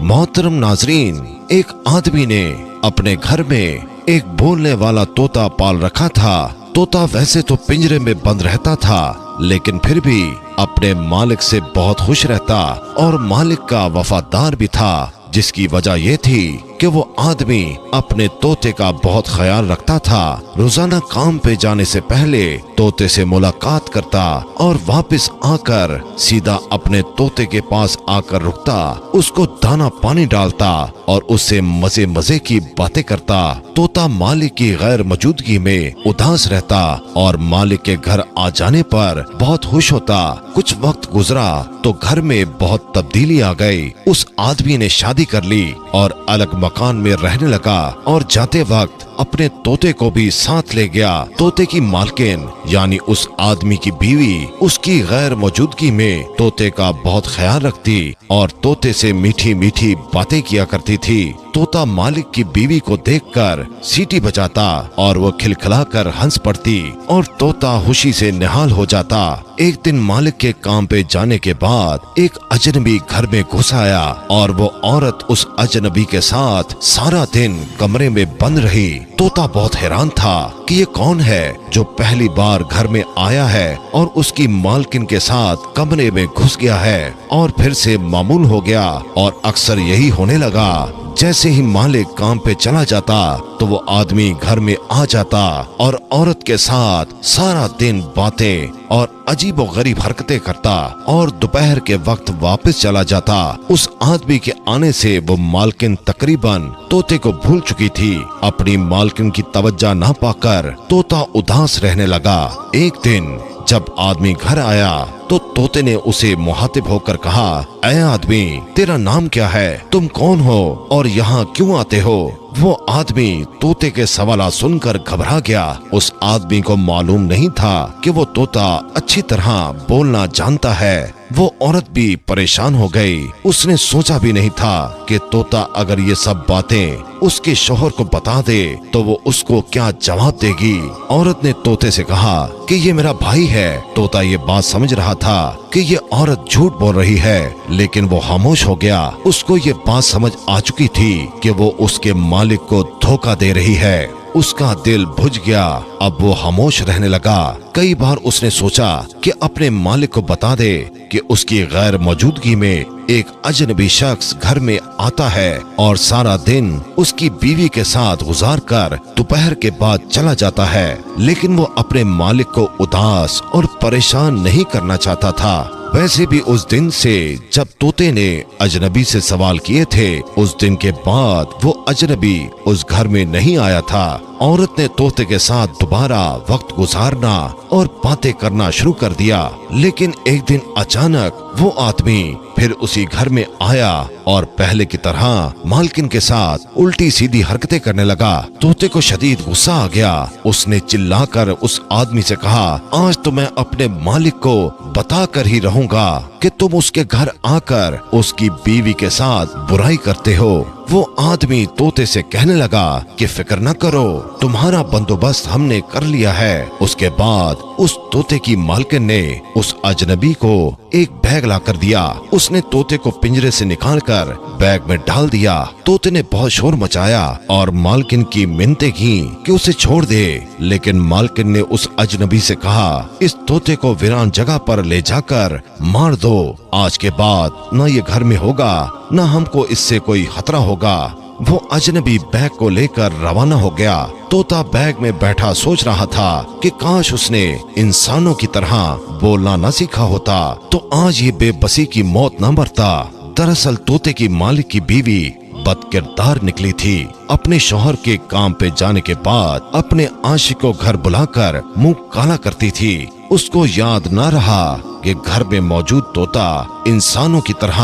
मोहतरम नाजरीन, एक आदमी ने अपने घर में एक बोलने वाला तोता पाल रखा था। तोता वैसे तो पिंजरे में बंद रहता था, लेकिन फिर भी अपने मालिक से बहुत खुश रहता और मालिक का वफादार भी था, जिसकी वजह यह थी कि वो आदमी अपने तोते का बहुत ख्याल रखता था। रोजाना काम पे जाने से पहले तोते से मुलाकात करता और वापस आकर सीधा अपने तोते के पास आकर रुकता, उसको दाना पानी डालता और उससे मजे मजे की बातें करता। तोता मालिक की गैर मौजूदगी में उदास रहता और मालिक के घर आ जाने पर बहुत खुश होता। कुछ वक्त गुजरा तो घर में बहुत तब्दीली आ गई। उस आदमी ने शादी कर ली और अलग मकान में रहने लगा और जाते वक्त अपने तोते को भी साथ ले गया। तोते की मालकिन यानी उस आदमी की बीवी उसकी गैर मौजूदगी में तोते का बहुत ख्याल रखती और तोते से मीठी मीठी बातें किया करती थी। तोता मालिक की बीवी को देखकर सीटी बजाता और वो खिलखिलाकर हंस पड़ती और तोता खुशी से निहाल हो जाता। एक दिन मालिक के काम पे जाने के बाद एक अजनबी घर में घुस आया और वो औरत उस अजनबी के साथ सारा दिन कमरे में बंद रही। तोता बहुत हैरान था कि ये कौन है जो पहली बार घर में आया है और उसकी मालकिन के साथ कमरे में घुस गया है और फिर से मामूल हो गया। और अक्सर यही होने लगा, जैसे ही मालिक काम पे चला जाता तो वो आदमी घर में आ जाता और औरत के साथ सारा दिन बातें और अजीबो गरीब हरकतें करता और दोपहर के वक्त वापस चला जाता। उस आदमी के आने से वो मालकिन तकरीबन तोते को भूल चुकी थी। अपनी मालकिन की तवज्जो ना पाकर तोता उदास रहने लगा। एक दिन जब आदमी घर आया तो तोते ने उसे मुखातिब होकर कहा, ऐ आदमी, तेरा नाम क्या है? तुम कौन हो और यहाँ क्यों आते हो? वो आदमी तोते के सवाल सुनकर घबरा गया। उस आदमी को मालूम नहीं था कि वो तोता अच्छी तरह बोलना जानता है। वो औरत भी परेशान हो गई। उसने सोचा भी नहीं था कि तोता अगर ये सब बातें उसके शौहर को बता दे तो वो उसको क्या जवाब देगी। औरत ने तोते से कहा कि ये मेरा भाई है। तोता ये बात समझ रहा था कि ये औरत झूठ बोल रही है, लेकिन वो खामोश हो गया। उसको ये बात समझ आ चुकी थी कि वो उसके मालिक को धोखा दे रही है। उसका दिल बुझ गया। अब वो खामोश रहने लगा। कई बार उसने सोचा कि अपने मालिक को बता दे कि उसकी गैर मौजूदगी में एक अजनबी शख्स घर में आता है और सारा दिन उसकी बीवी के साथ गुजार कर दोपहर के बाद चला जाता है, लेकिन वो अपने मालिक को उदास और परेशान नहीं करना चाहता था। वैसे भी उस दिन से जब तोते ने अजनबी से सवाल किए थे, उस दिन के बाद वो अजनबी उस घर में नहीं आया था। औरत ने तोते के साथ दोबारा वक्त गुजारना और बातें करना शुरू कर दिया, लेकिन एक दिन अचानक वो आदमी फिर उसी घर में आया और पहले की तरह मालकिन के साथ उल्टी सीधी हरकतें करने लगा। तोते को शदीद गुस्सा आ गया। उसने चिल्लाकर उस आदमी से कहा, आज तो मैं अपने मालिक को बता कर ही रहूंगा कि तुम उसके घर आकर उसकी बीवी के साथ बुराई करते हो। वो आदमी तोते से कहने लगा कि फिक्र न करो, तुम्हारा बंदोबस्त हमने कर लिया है। उसके बाद उस तोते की मालकिन ने उस अजनबी को एक बैग ला कर दिया। उसने तोते को पिंजरे से निकालकर बैग में डाल दिया। तोते ने बहुत शोर मचाया और मालकिन की मिन्नतें की कि उसे छोड़ दे, लेकिन मालकिन ने उस अजनबी से कहा, इस तोते को वीरान जगह पर ले जाकर मार दो। आज के बाद न ये घर में होगा न हमको इससे कोई खतरा होगा। वो अजनबी बैग को लेकर रवाना हो गया। तोता बैग में बैठा सोच रहा था कि काश उसने इंसानों की तरह बोलना न सीखा होता तो आज ये बेबसी की मौत न मरता। दरअसल तोते की मालिक की बीवी बदकिरदार निकली थी। अपने शौहर के काम पे जाने के बाद अपने आशिक को घर बुलाकर मुंह काला करती थी। उसको याद न रहा कि घर में मौजूद तोता इंसानों की तरह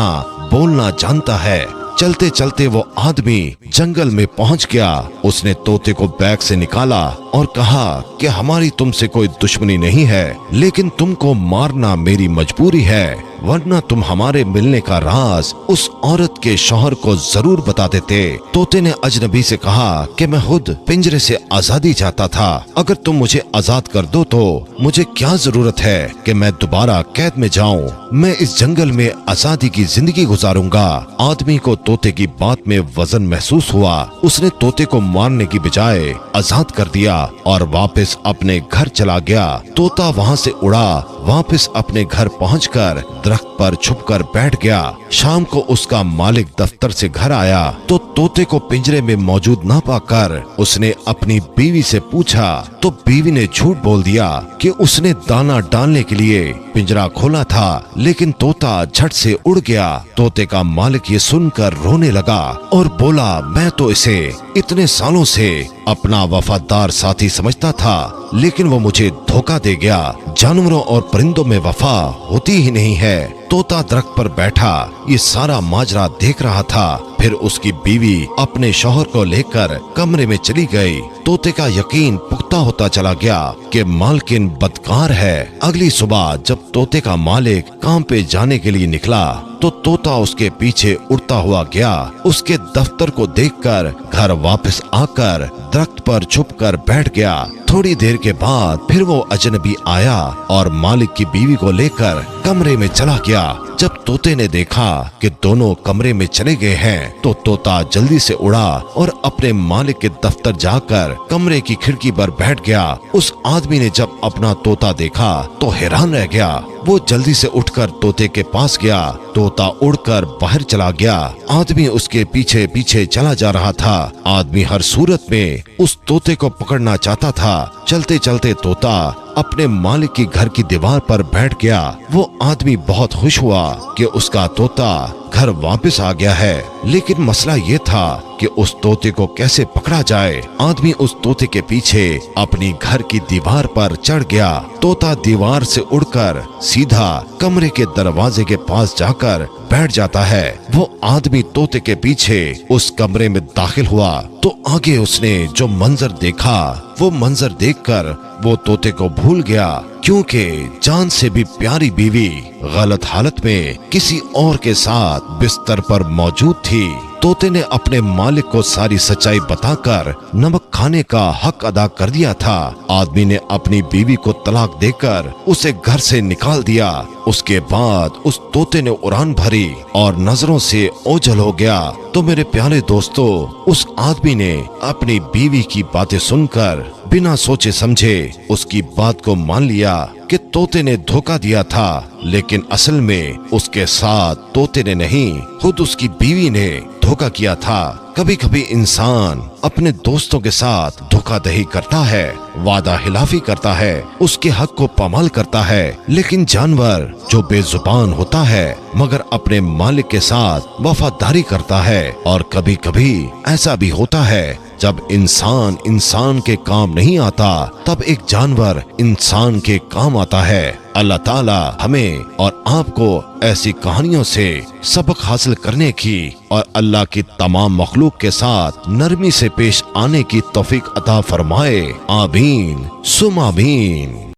बोलना जानता है। चलते चलते वो आदमी जंगल में पहुंच गया। उसने तोते को बैग से निकाला और कहा कि हमारी तुमसे कोई दुश्मनी नहीं है, लेकिन तुमको मारना मेरी मजबूरी है। वरना तुम हमारे मिलने का राज उस औरत के शौहर को जरूर बता देते। तोते ने अजनबी से कहा कि मैं खुद पिंजरे से आजादी चाहता था, अगर तुम मुझे आजाद कर दो तो मुझे क्या जरूरत है कि मैं दोबारा कैद में जाऊं। मैं इस जंगल में आजादी की जिंदगी गुजारूंगा। आदमी को तोते की बात में वजन महसूस हुआ। उसने तोते को मारने की बजाय आजाद कर दिया और वापस अपने घर चला गया। तोता वहाँ से उड़ा वापस अपने घर पहुंचकर दरख्त पर छुपकर बैठ गया। शाम को उसका मालिक दफ्तर से घर आया तो तोते को पिंजरे में मौजूद न पाकर उसने अपनी बीवी से पूछा, तो बीवी ने झूठ बोल दिया कि उसने दाना डालने के लिए पिंजरा खोला था, लेकिन तोता झट से उड़ गया। तोते का मालिक ये सुनकर रोने लगा और बोला, मैं तो इसे इतने सालों से अपना वफादार साथी समझता था, लेकिन वो मुझे धोखा दे गया। जानवरों और परिंदों में वफा होती ही नहीं है। तोता दरख्त पर बैठा ये सारा माजरा देख रहा था। फिर उसकी बीवी अपने शौहर को लेकर कमरे में चली गई। तोते का यकीन पुख्ता होता चला गया कि मालकिन बदकार है। अगली सुबह जब तोते का मालिक काम पे जाने के लिए निकला तो तोता उसके पीछे उड़ता हुआ गया। उसके दफ्तर को देखकर घर वापस आकर दरख्त पर छुपकर बैठ गया। थोड़ी देर के बाद फिर वो अजनबी आया और मालिक की बीवी को लेकर कमरे में चला गया। जब तोते ने देखा कि दोनों कमरे में चले गए हैं तो तोता जल्दी से उड़ा और अपने मालिक के दफ्तर जाकर कमरे की खिड़की पर बैठ गया। उस आदमी ने जब अपना तोता देखा तो हैरान रह गया। वो जल्दी से उठकर तोते के पास गया। तोता उड़कर बाहर चला गया। आदमी उसके पीछे पीछे चला जा रहा था। आदमी हर सूरत में उस तोते को पकड़ना चाहता था। चलते चलते तोता अपने मालिक की घर की दीवार पर बैठ गया। वो आदमी बहुत खुश हुआ कि उसका तोता घर वापस आ गया है, लेकिन मसला ये था कि उस तोते को कैसे पकड़ा जाए। आदमी उस तोते के पीछे अपनी घर की दीवार पर चढ़ गया। तोता दीवार से उड़कर सीधा कमरे के दरवाजे के पास जाकर बैठ जाता है। वो आदमी तोते के पीछे उस कमरे में दाखिल हुआ तो आगे उसने जो मंजर देखा वो मंजर देखकर वो तोते को भूल गया, क्योंकि जान से भी प्यारी बीवी गलत हालत में किसी और के साथ बिस्तर पर मौजूद थी। तोते ने अपने मालिक को सारी सच्चाई बताकर नमक खाने का हक अदा कर दिया था। आदमी ने अपनी बीवी को तलाक देकर उसे घर से निकाल दिया। उसके बाद उस तोते ने उड़ान भरी और नजरों से ओझल हो गया। तो मेरे प्यारे दोस्तों, उस आदमी ने अपनी बीवी की बातें सुनकर बिना सोचे समझे उसकी बात को मान लिया कि तोते ने धोखा दिया था, लेकिन असल में उसके साथ तोते ने नहीं, खुद उसकी बीवी ने धोखा किया था। कभी कभी इंसान अपने दोस्तों के साथ धोखाधड़ी करता है, वादा खिलाफी करता है, उसके हक को पामाल करता है, लेकिन जानवर जो बेजुबान होता है मगर अपने मालिक के साथ वफादारी करता है। और कभी कभी ऐसा भी होता है जब इंसान के काम नहीं आता तब एक जानवर इंसान के काम आता है। अल्लाह ताला हमें और आपको ऐसी कहानियों से सबक हासिल करने की और अल्लाह की तमाम मखलूक के साथ नरमी से पेश आने की तौफीक अता फरमाए। आमीन सुम आमीन।